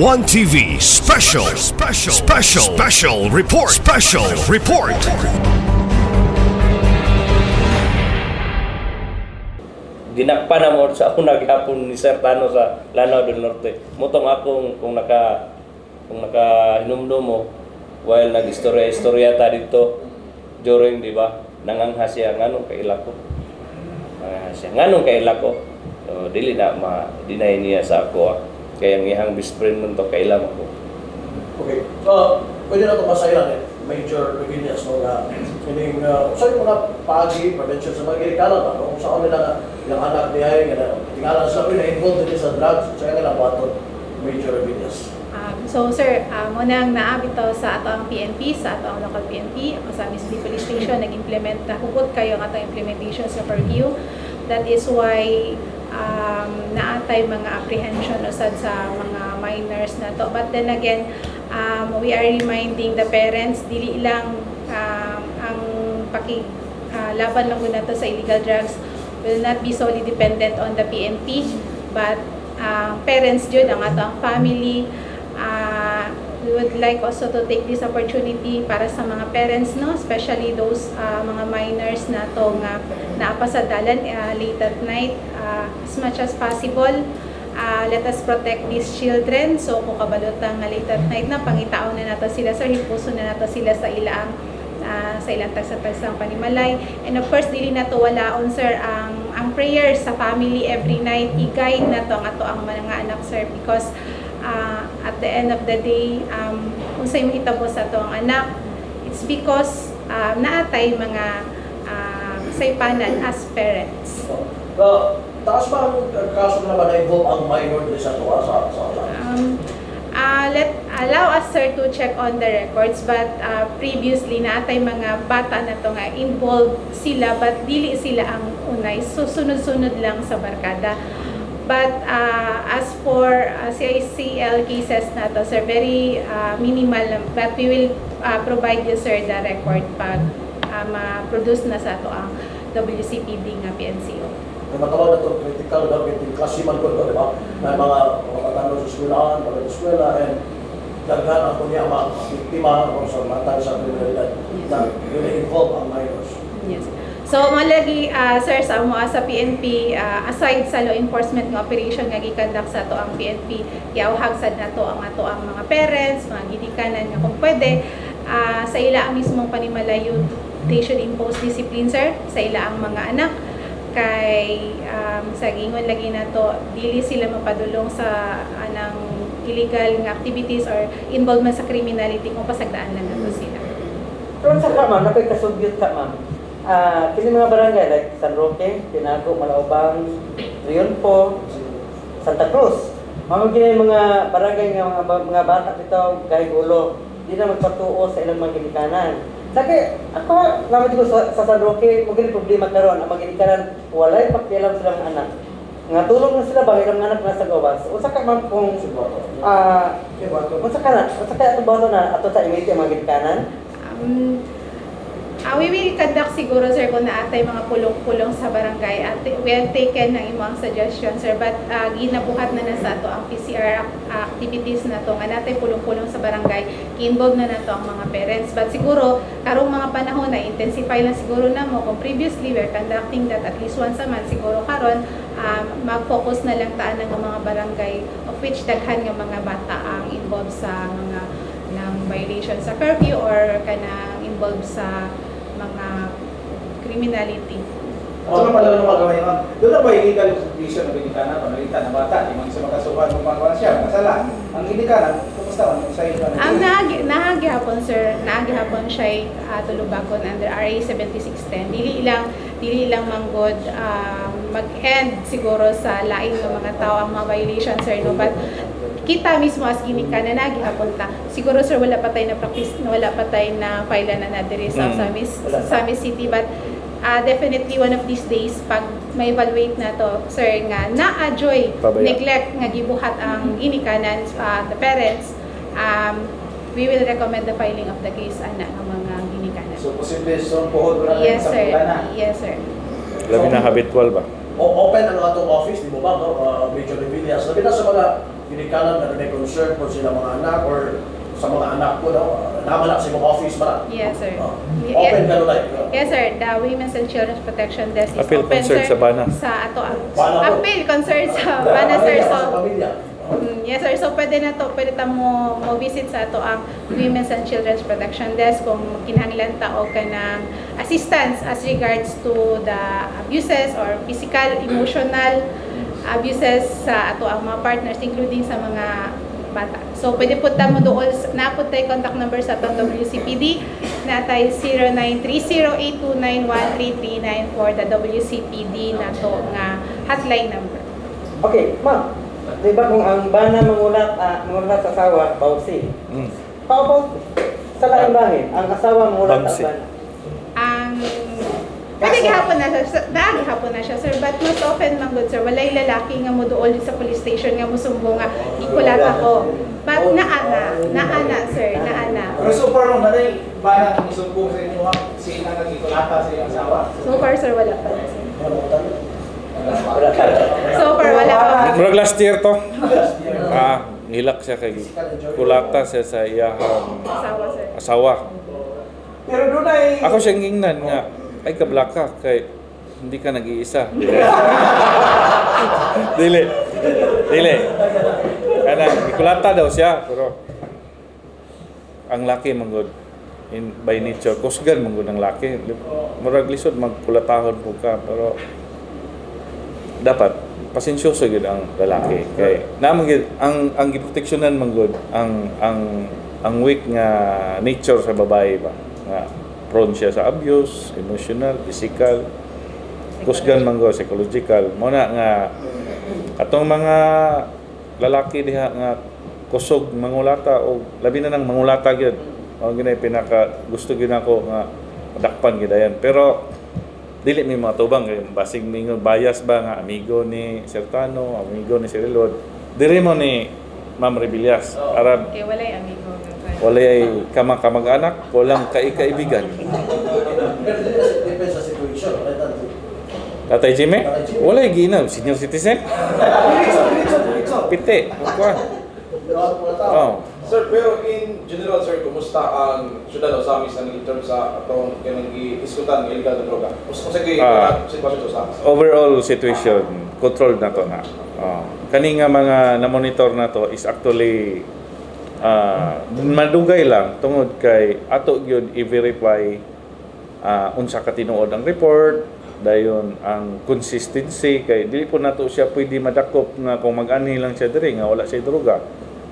One TV special report. Dinakpa na mo sa akong naghapon ni Sir Tano sa Lanao del Norte. Mutong akong kung naka-hinumdum mo while nag-istorya ta dito during, di ba, nanganghas siya nganong kailako. Nganong kailako. So, dili na ma-deny niya sa ako. Kaya ang ihang best friend nun to kailam ako. Okay. So, pwede na ito masailan major convenience mo na meaning, saan mo na pagi, prevention sa mga girikalan ba? Kung saan nila yung anak niya ay tingala sila ko na-involved din sa drugs, so yung baton major convenience. So sir, munang naabit to sa ato ang PNP, sa ato ang local PNP, ako sa Misty Police Station, nag-implement na hugot kayo ang atong implementation sa curfew. That is why naatay mga apprehension usad sa mga minors na to. But then again, we are reminding the parents, dili lang ang laban lang na to sa illegal drugs will not be solely dependent on the PNP, but parents jud ang ato ang family. We would like also to take this opportunity para sa mga parents, no, especially those mga minors na to nga naapasadalan late at night, as much as possible. Let us protect these children. So kung kabalutang nga late at night na pangitaon na nato sila, sir, hipuso na nato sila sa ilang tagsa-tagsang panimalay. And of course, dili na to walaon, sir, ang prayers sa family every night. I-guide na to ang ato ang mga anak, sir, because at the end of the day, kung sa'yo mahitabo sa to ang anak, it's because naatay mga saypanan as parents. Taas ba ang kaso na ba na-involve ang minor din sa tuwa sa Allow us, sir, to check on the records, but previously naatay mga bata na to nga involved sila, but dili sila ang unay, so sunod-sunod lang sa barkada. But as for CICL cases na to, sir, very minimal, but we will provide you, sir, the record pag ma-produce na sa to ang WCPD nga PNCO. May matawag na ito, critical documenting klasiman ko ito, di ba? May mga katano sa eskwelahan, mga eskwela, and daghan ako niya mga biktima o sa matang sa kriminalidad na yun involve ang minors. Yes. So, malagi, sir, sa amo sa PNP, aside sa law enforcement ng operation nga gikandak sa to ang PNP, iawhag sad na to ang ato ang mga parents, mga gidikanan nga kung pwede, sa ila ang mismong panimalayo, they should impose discipline, sir, sa ila ang mga anak. Kay sa gingon lagi na to, dili sila mapadulong sa anang illegal nga activities or involvement sa criminality kung pasagdaan lang nato sila. Pero sa ma'am, nakoy kasugyot ka, ma'am. Kini mga barangay like San Roque, Tinago, Malaubang, Rion po, Santa Cruz. Mamagin mga barangay nga mga bata dito, Gaygulo, di na magpatuo sa ilang mga ginikanan. Sabi, ako, naman ko sa San Roque, magiging problema karon ang magigikanan, walay pagkialam silang anak. Nga tulong na sila ba, ilang anak na sa gawas. Unsa ka man kung, unsa ka itong bato na ato sa imiti ang mga ginikanan? We will conduct siguro, sir, kung naatay mga pulong-pulong sa barangay. At we have taken ng imong suggestion, sir, but ginabuhat na sa ato ang PCR activities na to, nga natay pulong-pulong sa barangay, involved na nato ang mga parents. But siguro, karong mga panahon na intensify lang siguro na mo, kung previously we're conducting that at least once a month, siguro karon mag-focus na lang taan ng mga barangay, of which daghan ng mga bata ang involved sa mga ng violation sa curfew or kanang involved sa mga criminality. Ano naman lang magawin, ma'am? Doon na ba illegal yung subdivision ng ginikanan, pamalitan ng bata, di man siya makasuhan kung pangkuhan siya, masala. Ang ginikanan, kumusta man sa inyo? Ang nahagihapon, sir, nahagihapon siya tulubagon under RA 7610. Dili lang manggod mag-end siguro sa laing ng mga tao ang mga violation, sir, no? But kita mismo as ginikanan nagihapon ta. Siguro, sir, wala pa tayo na practice, wala pa tayo na file na nadiri sa Samis City, but definitely one of these days pag may evaluate na to, sir, nga na-adjoy neglect nga gibuhat ang ginikanan the parents, we will recommend the filing of the case ana ng mga ginikanan. So posible so puhod ra Yes, sa sir. pulana. Yes, sir. Labi na habitual ba? Open ang atong office, di mo ba, no? Major Villas. Labi na sa mga ginikanan na rin concern po sila mga anak or sa mga anak ko, no? Naman na sa imong office ba? Yes, sir. Open ka like. Yes, sir. The Women's and Children's Protection Desk is Appeal open, concern sir. sa bana. Sa ato. Bana po. Appeal concern sa bana, sir. So, Sa pamilya. yes, sir. So, pwede na to. Pwede ta mo visit sa ato ang Women's and Children's Protection Desk kung kinahanglan ta o ka ng assistance as regards to the abuses or physical, emotional abuses sa ato ang mga partners, including sa mga bata. So, pwede po ta mo doon, naapot tayo contact number sa atong WCPD na tayo 0930-829-1339 for the WCPD na to nga hotline number. Okay, ma'am. Di ba kung ang bana mangulat sa asawa, bawsi. Paano sa laing bahin, ang asawa mangulat Bawsi. sa bana? Ang pwede gihapon na siya, gihapon na siya, sir, but most often man good, sir, walay lalaki nga mo dool sa police station nga mo sumbong nga ikulat ako. But naana, sir, naana. Pero so far, nung nanay, ba na isumpong sa inyo, sino ang nagkikulata sa iyong asawa? So far, sir, wala pa, sir. Wala ka. So far, wala pa. Murag last year to. Ngilak siya kay kulata siya sa iyahang Asawa, sir. asawa. Pero doon ay... Ako siyang ingnan nga, ay kablaka kay hindi ka nag-iisa. Dili. Kanang ikulata daw siya, pero ang laki manggod by nature kusgan manggod ang laki. Murag lisod magkulatahon po ka, pero dapat pasensyoso gid ang lalaki kay namang gid ang giproteksyonan manggod ang weak nga nature sa babae ba nga prone siya sa abuse, emotional, physical, kusgan manggod, psychological. Mo na nga atong mga lalaki diha nga kusog mangulata o labi na nang mangulata gyud. Mao ginay pinaka gusto gyud nako nga madakpan gid ayan. Pero dili mi matubang kay basig mingon bias ba nga amigo ni Sertano, amigo ni Sirilod. Diri mo ni Ma'am Rebillas arab Okay, walay amigo. walay kamag-anak, walang kaibigan. Depende sa situation. Tatay Jimmy, walay ginaw senior citizen. Pite, kuan. Oh. Sir, pero in general, sir, kumusta ang syudad o Samis in terms sa atong kanang iskutan ng illegal na droga? Kumusta kayo sitwasyon sa Samis? Overall situation, controlled na to na. Kani nga mga na-monitor na to is actually madugay lang tungod kay ato gyud i-verify unsa ka tinuod ang report, dayon ang consistency kay dili po nato siya pwede madakop nga kung mag-ani lang siya diri nga wala siya droga.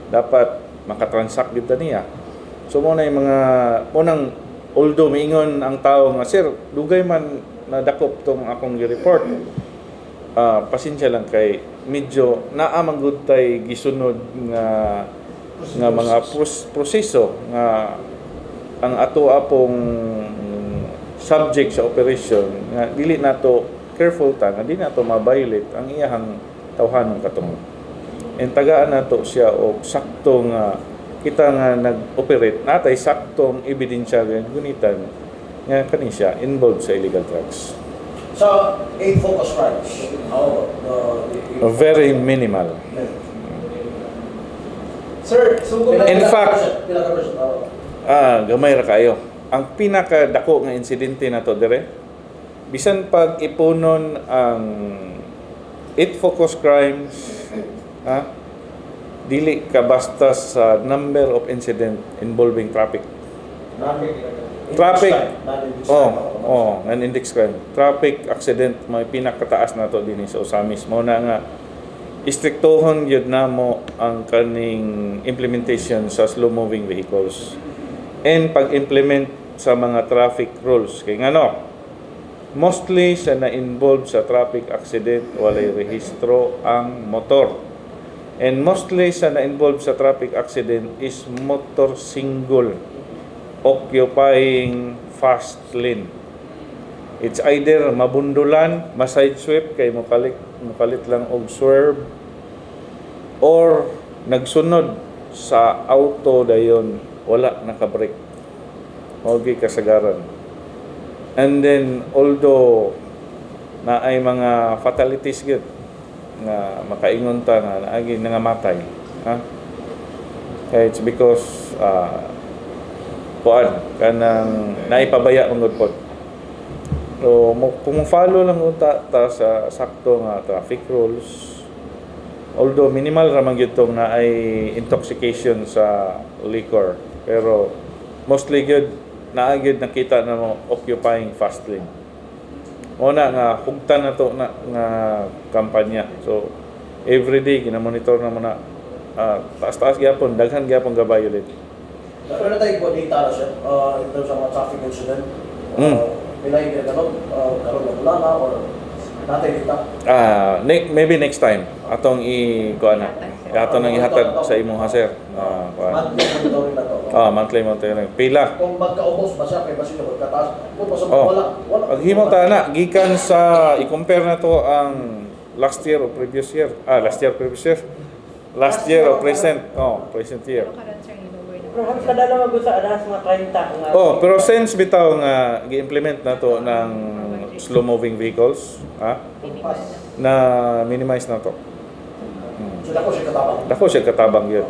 Dapat makatransact gid niya. So mo na yung mga unang although miingon ang tao nga sir dugay man nadakop tong akong gi-report. Pasensya lang kay medyo naa man gud tay gisunod nga mga proseso nga ang ato apong subject sa operation nga dili nato careful ta nga dili nato ma-violate ang iyahang tawhanong katungod. And tagaan nato siya og sakto nga kita nga nag-operate natay saktong ebidensya nga gunitan nga kani siya involved sa illegal drugs. So, 8 focus crimes. Very minimal. Sir, sugod In fact, pila ka person? gamay ra kayo. Ang pinakadako nga insidente nato dire bisan pag ipunon ang 8 focus crimes dili ka basta sa number of incident involving traffic. Traffic. An index crime. Traffic accident may pinakataas nato dinhi sa Osamis. Mao na nga istriktohon gyud namo ang kaning implementation sa slow moving vehicles. And pag-implement sa mga traffic rules kay ngano mostly sa na-involve sa traffic accident walay rehistro ang motor. And mostly sa na-involve sa traffic accident is motor single occupying fast lane. It's either mabundulan, ma-side sweep kay mukalit lang og swerve or nagsunod sa auto dayon wala naka-brake. Mogi kasagaran. And then although na ay mga fatalities gid nga makaingon ta nga naagi nangamatay Ha? Kaya it's because kuan kanang naipabaya mong pod. So kung follow lang unta ta sa sakto nga traffic rules, although minimal ra man gyud tong na ay intoxication sa liquor, pero mostly gyud naa gyud nakita na mo occupying fast lane. Una nga hugtan na to na nga kampanya. So everyday ginamonitor na mo na taas-taas gyapon, daghan gyapon ga violate. Pero na tayo po data na siya, in terms of mga traffic incident, pilay ka karon na wala na, or natay data. Maybe next time atong kuan na. Atong nang ihatag sa imong sir. Monthly monitoring na to. Monthly monitoring. Pila. Kung magkaubos ba siya, kay ba siya magkataas? Kung pa sa wala. Paghimo ta na gikan sa i-compare na to ang last year or previous year. Last year or present. Present year. Pero karon sir, lower na. Pero halos kada lang mag-usa adahas mga 30 nga. Pero since bitaw nga gi-implement na to ng slow moving vehicles, Minimal na. na minimize na to. So dako siya katabang. Dako siya katabang yun.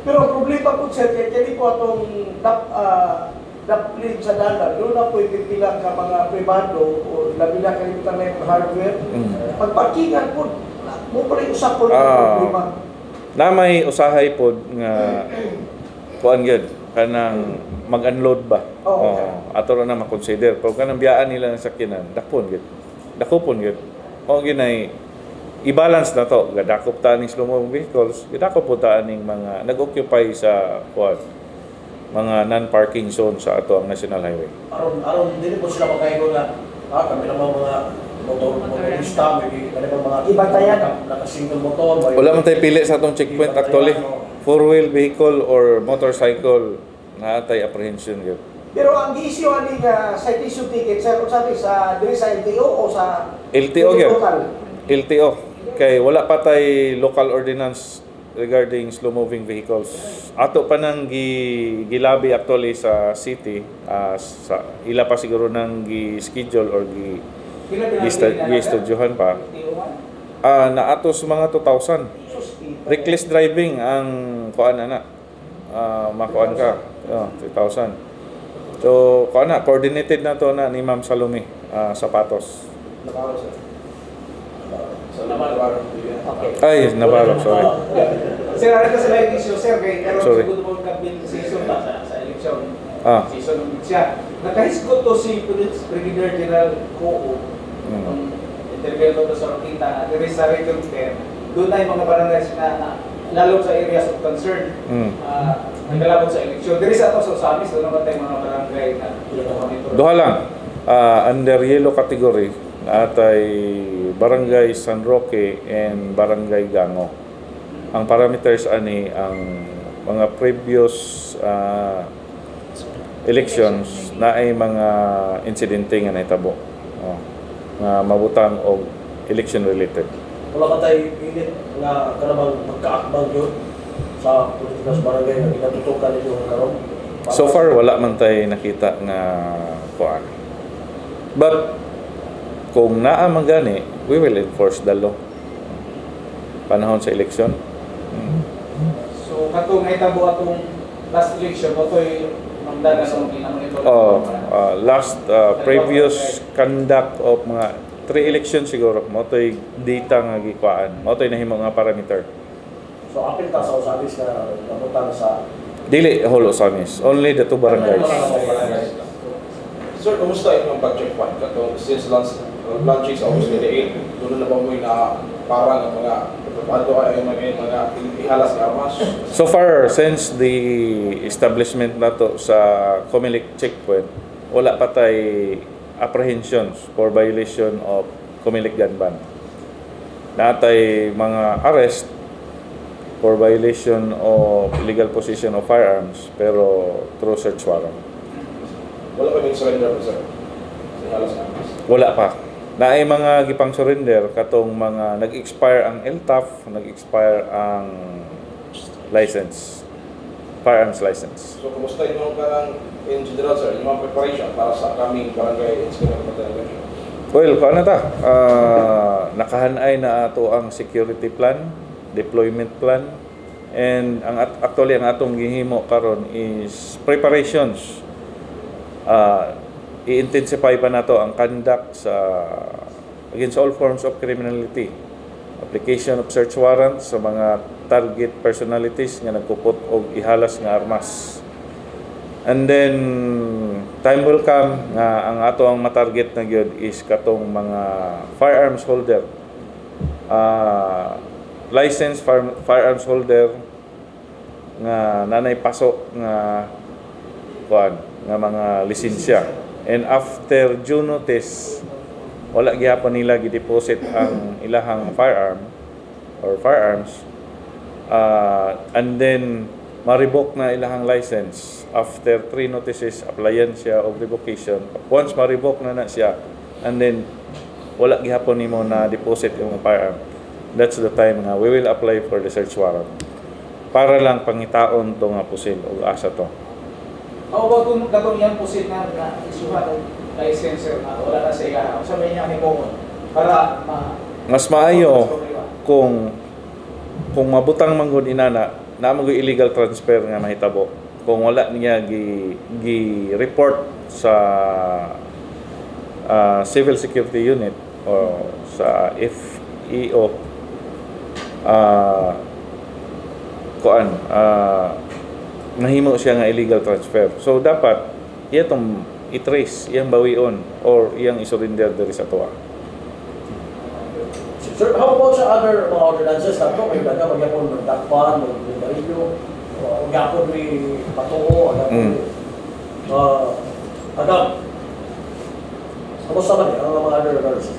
Pero ang problema po sir, kaya po itong daplin sa dalan, doon na po ipipilang ka mga privado o labi na kalimutan na yung hardware. Pagparkingan po, mo pa rin usap po yung problema. Na may usahay pod nga kuan gyud kanang mag-unload ba. Ato ra na ma-consider. Pag kanang biyaan nila ng sakyanan, dakpon gyud. Dakopon gyud. O ginay i-balance na to. Gadakop ta ning slow moving vehicles, gadakop po ta ning mga nag-occupy sa kuan mga non-parking zone sa ato ang national highway. Aron dili po sila makaingon nga kami naman mga motorista, may mga Ibantayan. naka-single motor. Wala man tay pili sa atong checkpoint actually. Four-wheel vehicle or motorcycle na tay apprehension gyud. Pero ang issue ani nga citation ticket sir, kung sabi sa diri sa LTO o sa LTO gyud. local. LTO kay wala pa tay local ordinance regarding slow moving vehicles. Ato pa nang gilabi actually sa city, sa ila pa siguro nang gi-schedule or gi-studyohan pa. Na atos mga 2,000. Reckless driving ang kuan na makuan ka. 3,000. So kuan na coordinated na to na ni Ma'am Salome Sapatos. Ay, Navarro, sorry. Sir, ano ka sa live issue, sir? Kaya karoon Sorry. siguro mo campaign season sa election. Ah. Season siya. Nakahisgot to si Brigadier General Coo. Interview to sa Rokita na there is a region 10. Doon tayo mga barangays na lalo sa areas of concern. Nagkalabot sa eleksyon. There is ato sa Samis, doon naman tayo mga barangay na Duha lang. Under yellow category, atay Barangay San Roque and Barangay Gango. Ang parameters ani ang mga previous elections na ay mga insidente nga nahitabo. Nga mabutang og election related. Wala ka tayo pilit nga kanamang magkaakbang yun sa politika sa barangay na ginatutukan ninyo karon. So far wala man tay nakita nga kuan. But kung naa man gani, we will enforce the law. Panahon sa eleksyon. So, katong nahitabo atong last election, mo to'y mamdagan sa pinamonitor. Last previous conduct of mga 3 elections siguro, mo to'y data nga gikuan. Mo to'y nahimo nga parameter. So apil ta sa usabis na napunta sa Dili whole Osamis, only the 2 barangays. Sir, kumusta inyong pag-checkpoint? Since launching sa August 28, doon na ba mo na parang ang mga ay mga ihalas na armas? So far, since the establishment na to sa Comelec checkpoint, wala pa tay apprehensions for violation of Comelec gun ban. Natay mga arrest for violation of illegal possession of firearms pero through search warrant. Wala pa yung surrender, sir? Ihalas na armas? Wala pa. Naay mga gipang surrender katong mga nag-expire ang LTAF, nag-expire ang license, firearms license. So, kumusta inyong kanang in general, sir, yung mga preparation para sa kaming barangay incident election? Well, paano ta? Nakahanay na ato ang security plan, deployment plan, And actually ang atong gihimo karon is preparations. I-intensify pa nato ang conduct sa against all forms of criminality. Application of search warrant sa mga target personalities nga nagkupot og ihalas nga armas. And then time will come nga ang ato ang matarget na gyud is katong mga firearms holder. Licensed firearms holder nga nanay pasok nga nga mga lisensya. And after due notice, wala gyapon nila gideposit ang ilahang firearm or firearms, and then ma-revoke na ilahang license after 3 notices, applyan siya of revocation. Once ma-revoke na siya, and then wala gihapon nimo na deposit yung firearm, that's the time nga we will apply for the search warrant para lang pangitaon to nga pusil o asa to. How about kung katong yan pusit na isuhan ng license na wala na sa iya, sabi niya ni Common para Mas maayo kung mabutang manggod inana na mag illegal transfer nga mahitabo kung wala niya gi-report sa Civil Security Unit o sa FEO nahimo siya nga illegal transfer. So dapat iyatong i-trace, iyang bawion or iyang isurrender diri sa tuwa. Sir, how about sa other mga ordinances na ito? May daga, magyapon ng dakpan, mag-garilyo, magyapon may patungo, Adam, kamusta man ang mga other ordinances?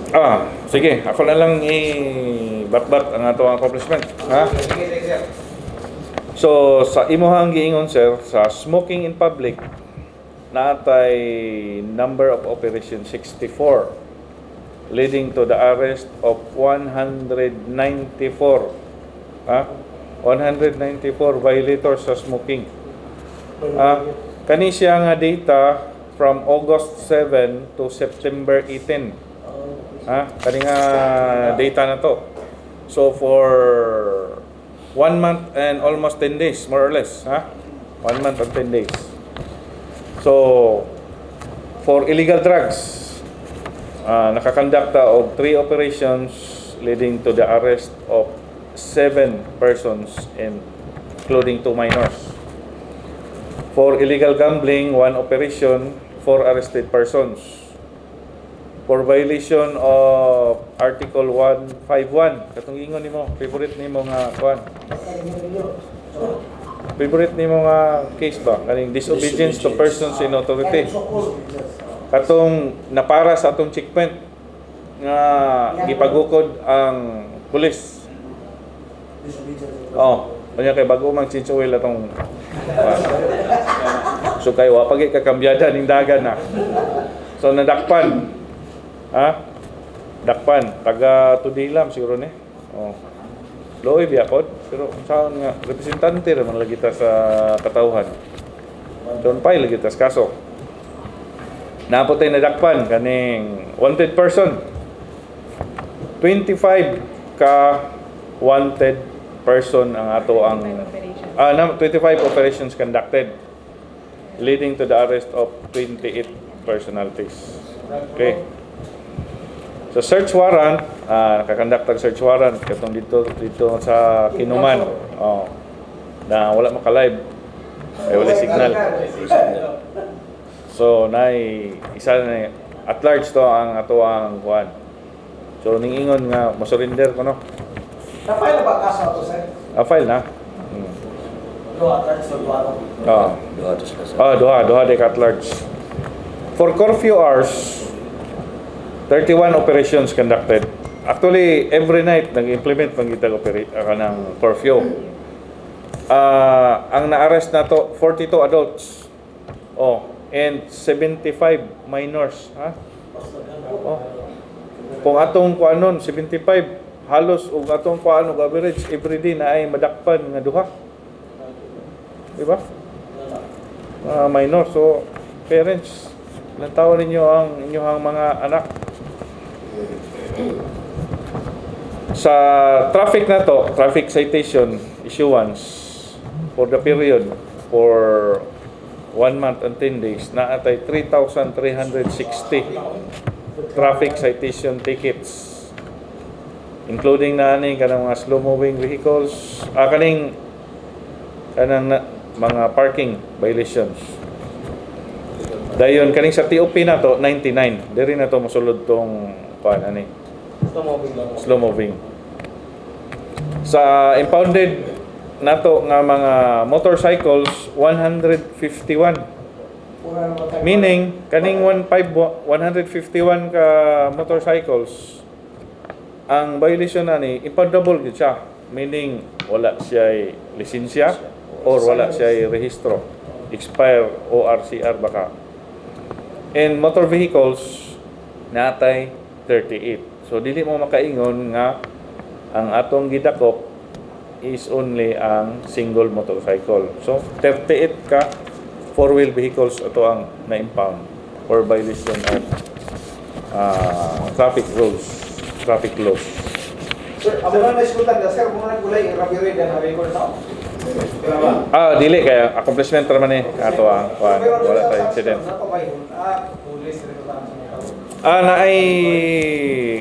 Sige, ako na lang i-bat-bat ang ato accomplishment. Ha? So, sa imuhang giingon, sir, sa smoking in public, natay number of operations 64, leading to the arrest of 194. 194 violators sa smoking. Kani siya nga data from August 7 to September 18. Kani nga data na to. So, for 1 month and almost 10 days, more or less. 1 month and 10 days. So, for illegal drugs, nakakondukta og 3 operations leading to the arrest of 7 persons, including 2 minors. For illegal gambling, 1 operation, 4 arrested persons. For violation of Article 151, katong ingon nimo, favorite nimo nga kuan. Favorite nimo nga case ba? Kaning disobedience to persons in authority. Katong napara sa atong checkpoint nga gipagukod ang pulis. Kanya kay bago mang change oil atong so kay wa pagi kakambyada ning dagan na. So nadakpan. Dakpan taga Tudilam siguro ni. Loy biya pod pero unsaon nga representante ra man lagi ta sa katawhan. Don pay lagi ta sa kaso. Napotay na dakpan kaning wanted person. 25 ka wanted person ang ato ang 25 operations conducted leading to the arrest of 28 personalities. Okay. So search warrant, nakakonduct ang search warrant katong dito sa Kinuman. Na wala maka-live. Ay wala signal. So isa na at large to ang ato ang kuan. So ningingon nga mo-surrender ko no. Na-file na ba kaso to, sir? File na. Duha de at large. For curfew hours, 31 operations conducted. Actually, every night nag-implement pang kita ng curfew. Ang na-arrest na to 42 adults. And 75 minors, Kung atong kuanon 75 halos ug atong kuan og average everyday na ay madakpan nga duha. Di ba? Minor, so parents, lantawan ninyo ang inyong mga anak. Sa traffic na to, traffic citation issuance, for the period for 1 month and 10 days na atay 3,360 traffic citation tickets, including na ani kanang mga slow moving vehicles, kanang mga parking violations. Dayon kaning sa TOP na to 99, diri na to mosulod tong ani slow moving. Sa impounded nato nga mga motorcycles 151, meaning kaning 151 ka motorcycles ang violation na ni impoundable gid siya, meaning wala siya lisensya or wala siya rehistro, expire ORCR baka. And motor vehicles natay 38. So dili mo makaingon nga ang atong gidakop is only ang single motorcycle. So 38 ka four-wheel vehicles ato ang na-impound for violation of traffic rules, traffic laws. Sir, amo na naiskutan ka, sir, kung nagulay, rapire din ang record na. Dili kaya accomplishment naman ni ato ang wala tayo incident. Police rin ba ang Naay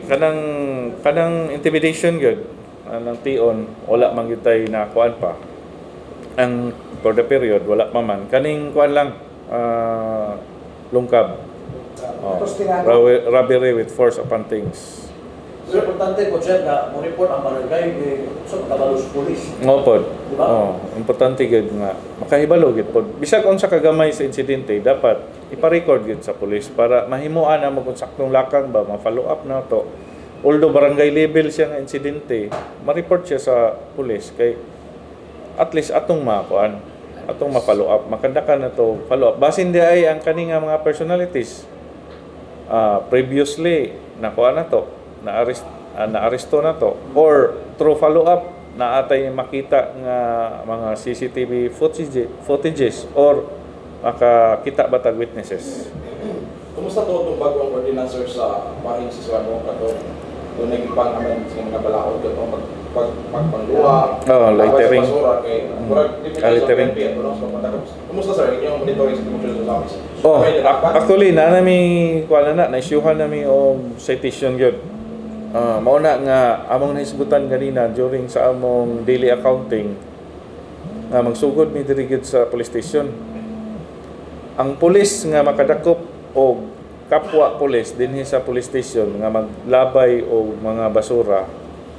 kanang intimidation gyud ng tion, wala man gyud tay na kuan pa. Ang for the period wala pa man kaning kuan lang lungkab. Robbery with force upon things. So, importante po siya na mo-report ang barangay sa kabalo sa polis. Ngopod. Diba? Importante gyud nga makahibalo gyud pod. Bisag unsa kagamay sa insidente dapat ipa-record gyud sa pulis para mahimuan na magkonsaktong lakang ba ma-follow up na to. Although barangay level siya nga insidente, ma-report siya sa pulis kay at least atong makuan, atong ma-follow up, makandakan na to follow up. Basin di ay ang kaninga mga personalities previously nakuha na to, na-aresto na to, or through follow-up na atay makita nga mga CCTV footages or makakita batag witnesses. Kumusta to itong bagong ordinance sir sa bahin si Suano kato? Doon nagipang naman sa mga balaod ito pagpangluwa. Littering. Littering. Kumusta sir? Yung monitoring sa Commissioner's Office? Actually na na-issuehan nami og citation gyud. Mauna nga among naisgutan kanina during sa among daily accounting nga magsugod mi diri gyud sa police station. Ang pulis nga makadakop og kapwa pulis dinhi sa police station nga maglabay og mga basura,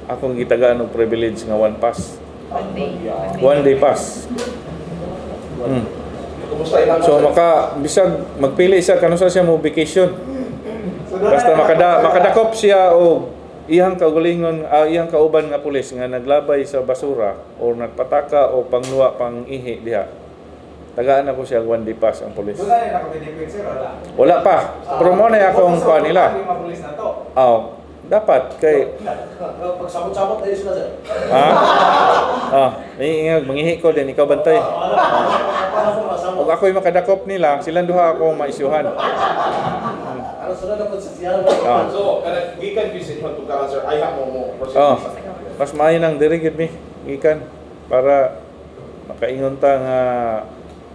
akong gitagaan og privilege nga one pass. One day pass. So bisag magpili siya kano sa siya mo vacation. Basta makadakop siya og iyang kaugalingon, iyang kauban nga pulis nga naglabay sa basura o nagpataka o pangluwa pang ihi diha. Tagaan ako siya one day pass ang pulis. Doon na nakapidipin sir, wala? Wala pa. Pero mo na akong kuha nila. Dapat kay Pagsabot-sabot na yun sila sir. mangihi ko din ikaw bantay. Ug ako'y makadakop nila, silang duha akong maisyuhan. Ano sila dapat sa siya? So, gikan visit mo to karon sir, ay mo Mas maayo nang diri gid mi gikan para makaingon ta nga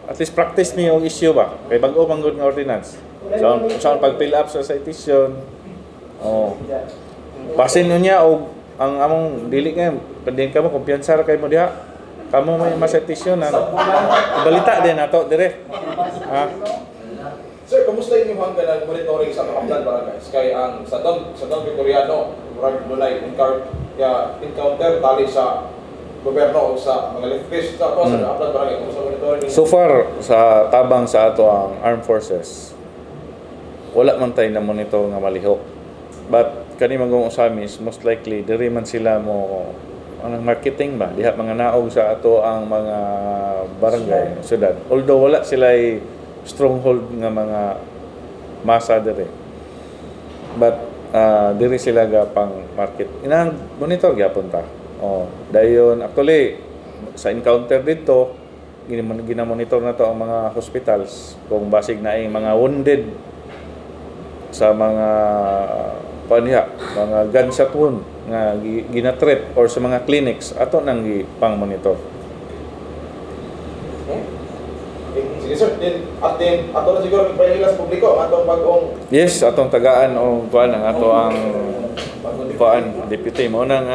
at least practice mi og issue ba kay bag-o man gud nga ordinance. So pag fill up sa citation, pasin niya og ang among dili kay pending ka mo kumpiyansa ra kay mo diha. Kamo may ma-citation na balita din nato dire. Sir, kamusta yung hanggang monitoring sa mga barangays? Kaya ang sa Don Victoriano, dunay encounter tali sa gobyerno o sa mga litigation sa Aplan barangay. Kamusta monitoring? So far sa tabang sa ato ang armed forces, wala man tayo na monitor nga malihok. But kani magong usamis, most likely diri man sila mo ang marketing ba diha mga naog sa ato ang mga barangay syudad. Although wala sila stronghold nga mga masa diri, but diri sila ga pang market inang monitor gyapon ta. Dayon actually sa encounter dito gina-monitor na to ang mga hospitals kung basig na ay mga wounded sa mga mga gunshot wound nga ginatreat or sa mga clinics ato nang pang monitor. Sige sir, ato na siguro magpahila sa publiko ang atong bagong Yes, atong tagaan o kuan ang ato ang kuan deputy mo nang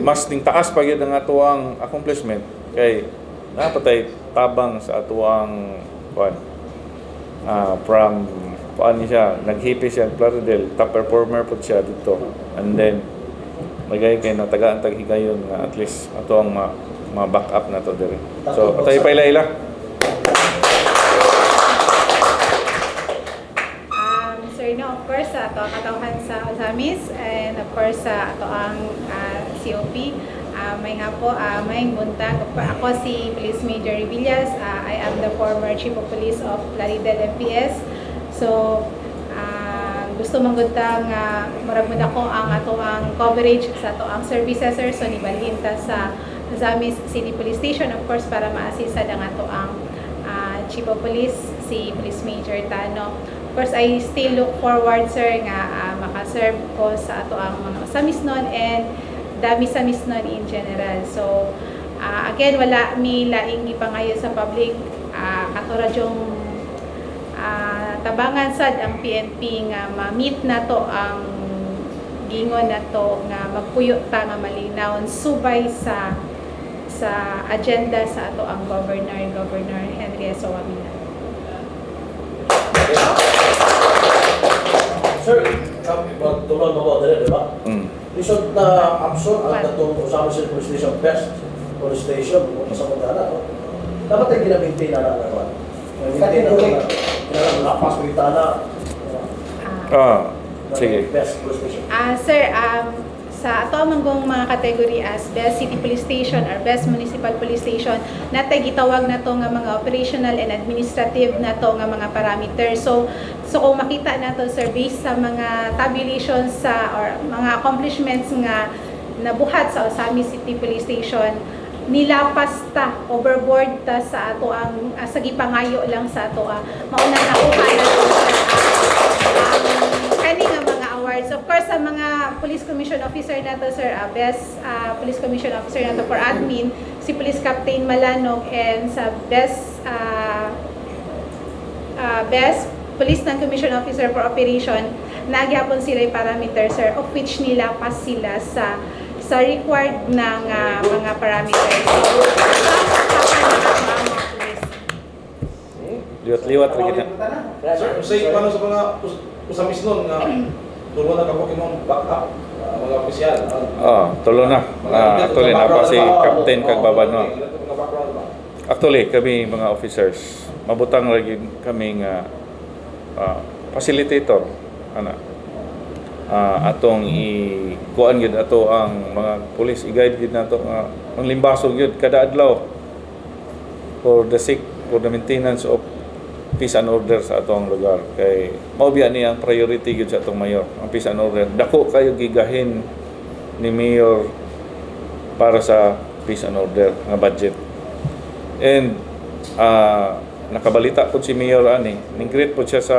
mas ning taas pa gyud ang ato ang accomplishment kay napatay tabang sa ato ang kuan from kuan siya naghipi siya Plaridel, top performer pud siya dito, and then magay kay natagaan taghigayon nga at least ato ang ma-back up na to diri. So patay pa ila. Sir, no, of course, sa ato ang katawhan sa Osamis, and of course, sa ato ang COP, may nga po, may buntag. Ako si Police Major Revillas. I am the former Chief of Police of Plaridel MPS. So, gusto manggutang murag ako ang ato ang coverage sa ato ang services, sir. So, nibalhin ta sa Osamis City Police Station, of course, para ma-assist ang ato ang Chief of Police, si Police Major Tano. Of course, I still look forward, sir, nga makaserve ko sa ato ang mga Osamis nun and dami sa misnon in general. So, again, wala mi laing ipangayo sa public. Katura yung tabangan sad ang PNP nga ma-meet na to ang gingon na to nga magpuyo ta nga malinawon subay sa agenda sa ato ang Governor Henry S. Owamina. Sir, magtulong mo ba dali, di ba? Lisod na absor ang datong Osamis City Police Station best police station o sa Montana. Dapat ay ginabinti na lang naman. Ginabinti na lang lapas Montana. Sige. Best police station. Sir, sa ato manggong mga kategory as Best City Police Station or Best Municipal Police Station, natay gitawag na to nga mga operational and administrative na to nga mga parameters. So kung makita na to, sir, based sa mga tabulations or mga accomplishments nga nabuhat sa Osamis City Police Station, nilapas ta, overboard ta sa ato ang sa gipangayo lang sa ato mauna nakuha na to, sir, kani nga mga awards. Of course, sa mga Police Commission Officer na to, sir, Best Police Commission Officer na to for admin, si Police Captain Malanog, and sa Best Police Non-Commission Officer for Operation, nagyapon sila yung parameter, sir, of which nilapas sila sa required ng mga parameters. Liwat-liwat ra kita. sir, say paano sa mga Osamis nun nga tulungan na kapag imong back up mga opisyal. Tulo na. Actually na pa si Captain kag Babano. Actually kami mga officers mabutang lagi kami nga facilitator atong kuan gid ato ang mga police i-guide gid nato nga manglimbasog gid kada adlaw for the maintenance of peace and order sa atong lugar. Kay mao biya ni ang priority gid sa atong mayor, ang peace and order. Dako kayo gigahin ni mayor para sa peace and order nga budget. And nakabalita po si Mayor ani, ning-greet po siya sa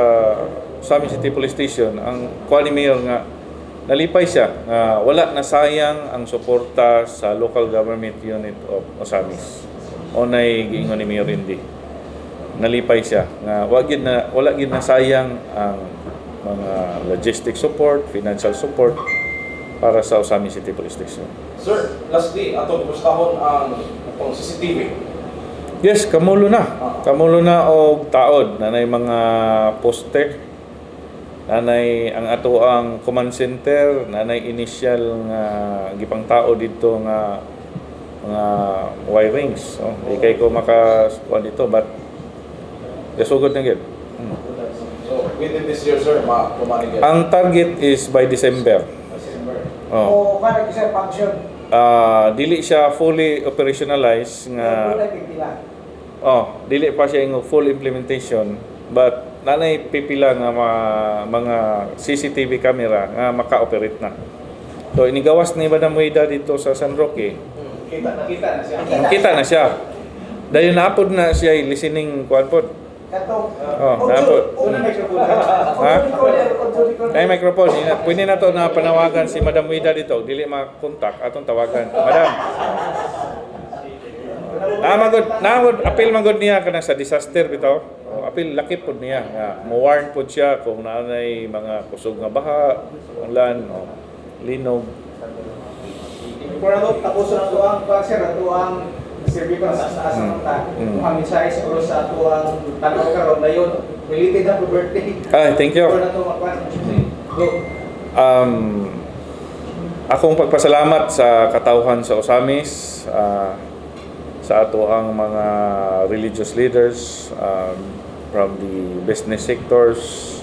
Osamis City Police Station. Ang kuha ni Mayor nga nalipay siya nga wala na sayang ang suporta sa local government unit of Osamis. Onay giingon ni Mayor Indy. Nalipay siya nga wala gid na sayang ang mga logistic support, financial support para sa Osamis City Police Station. Sir, lastly, atong gustahon ang atong CCTV. Yes, kamulo na. Kamulo na og taod. Nanay mga poster. Nanay ang ato ang command center. Nanay initial nga gipang tao dito nga mga wirings. So, di kay ko makakuha dito but yasugod na gid. So, within this year, sir, kumanig yan. Ang target is by December. O parang isa function. Dili siya fully operationalized nga dili pa siya yung full implementation but nanay pipila nga mga CCTV camera nga maka-operate na. So inigawas ni Madam Muida dito sa San Roque. Kita na siya. Dahil naapod na siya listening kuan pod. Naapod. Ay microphone. Pwede na to na panawagan si Madam Muida dito. Dili ma-contact atong tawagan. Madam. Namagod apil magod niya kanang sa disaster bitaw. Apil laki pud niya nga mo-warn pud siya kung naanay mga kusog nga baha, ulan o linog. Kung ano, tapos na ito ang sir, ito ang service ko sa taas ng ta. Mga mensahe siguro sa ito ang tanaw karon na yun. Related na to birthday. Thank you. Kung na ito go. Akong pagpasalamat sa katauhan sa Osamis, sa ato ang mga religious leaders from the business sectors,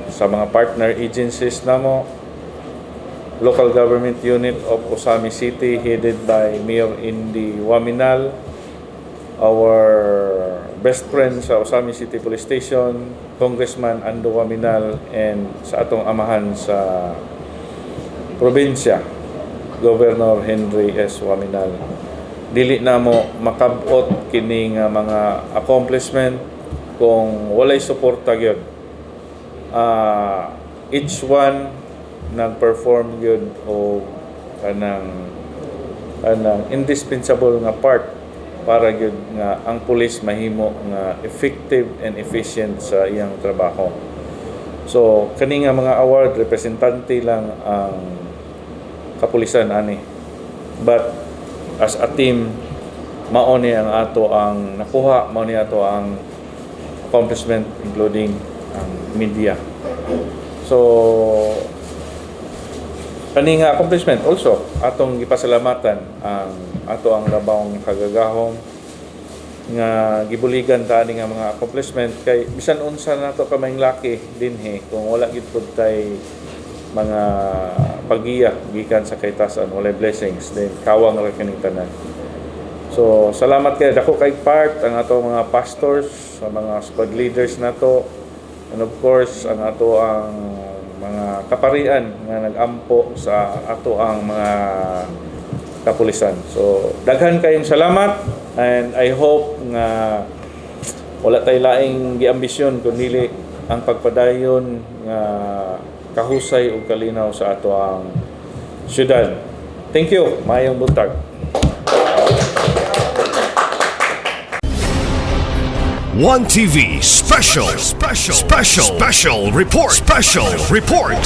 sa mga partner agencies namo, local government unit of Osamis City headed by Mayor Indy Waminal, our best friend sa Osamis City Police Station, Congressman Ando Waminal, and sa atong amahan sa probinsya, Governor Henry S. Waminal. Dili na mo makabot kini nga mga accomplishment kung walay suporta gyud. Each one nag-perform gyud o kanang indispensable nga part para gyud nga ang pulis mahimo nga effective and efficient sa iyang trabaho. So kani nga mga award representante lang ang kapulisan ani, but as a team mao ni ang ato ang nakuha, mao ni ato ang accomplishment including ang media. So kani nga accomplishment also atong gipasalamatan ang ato ang labawong kagagahom nga gibuligan ta ani nga mga accomplishment kay bisan unsa nato ka maing laki dinhi kung wala gid pud tay mga pagiya gikan sa kaitasan, walay blessings then kawang ra kining tanan. So salamat kay dako kay part ang ato mga pastors, sa mga squad leaders nato, and of course ang ato ang mga kaparian nga nag-ampo sa ato ang mga kapulisan. So daghan kayong salamat, and I hope nga wala tay laing giambisyon kundi ang pagpadayon nga kahusay ug kalinaw sa ato ang syudad. Thank you. Mayong buntag. One TV special report.